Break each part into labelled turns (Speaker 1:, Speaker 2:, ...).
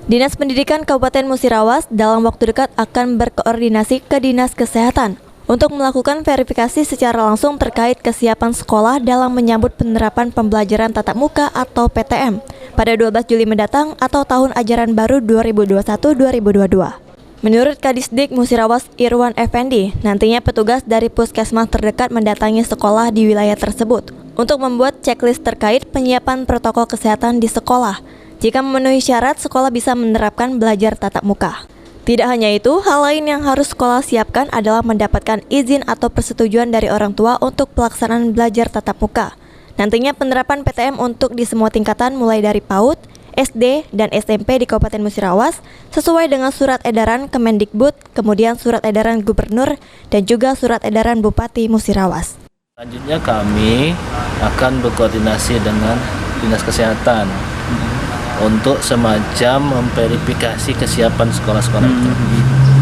Speaker 1: Dinas Pendidikan Kabupaten Musirawas dalam waktu dekat akan berkoordinasi ke Dinas Kesehatan untuk melakukan verifikasi secara langsung terkait kesiapan sekolah dalam menyambut penerapan pembelajaran tatap muka atau PTM pada 12 Juli mendatang atau tahun ajaran baru 2021-2022. Menurut Kadisdik Musirawas Irwan Effendi, nantinya petugas dari puskesmas terdekat mendatangi sekolah di wilayah tersebut untuk membuat checklist terkait penyiapan protokol kesehatan di sekolah. Jika memenuhi syarat, sekolah bisa menerapkan belajar tatap muka. Tidak hanya itu, hal lain yang harus sekolah siapkan adalah mendapatkan izin atau persetujuan dari orang tua untuk pelaksanaan belajar tatap muka. Nantinya penerapan PTM untuk di semua tingkatan mulai dari PAUD, SD, dan SMP di Kabupaten Musirawas sesuai dengan surat edaran Kemendikbud, kemudian surat edaran Gubernur, dan juga surat edaran Bupati Musirawas.
Speaker 2: Selanjutnya kami akan berkoordinasi dengan Dinas Kesehatan untuk semacam memverifikasi kesiapan sekolah-sekolah itu.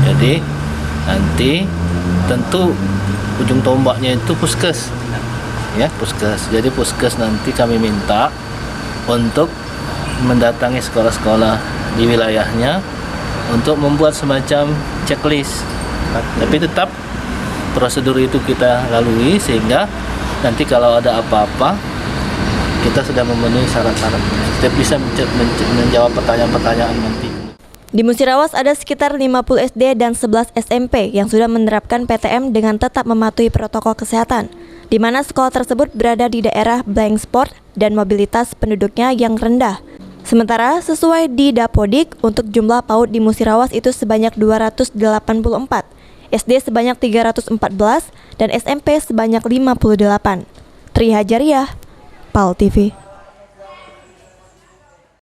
Speaker 2: Jadi nanti tentu ujung tombaknya itu puskes, ya puskes. Jadi puskes nanti kami minta untuk mendatangi sekolah-sekolah di wilayahnya untuk membuat semacam checklist. Tapi tetap prosedur itu kita lalui sehingga nanti kalau ada apa-apa kita sudah memenuhi syarat-syarat. Kita bisa menjawab pertanyaan-pertanyaan nanti.
Speaker 1: Di Musirawas ada sekitar 50 SD dan 11 SMP yang sudah menerapkan PTM dengan tetap mematuhi protokol kesehatan, di mana sekolah tersebut berada di daerah blank spot dan mobilitas penduduknya yang rendah. Sementara sesuai di Dapodik, untuk jumlah PAUD di Musirawas itu sebanyak 284, SD sebanyak 314, dan SMP sebanyak 58. Tri Hajariah, PAL TV.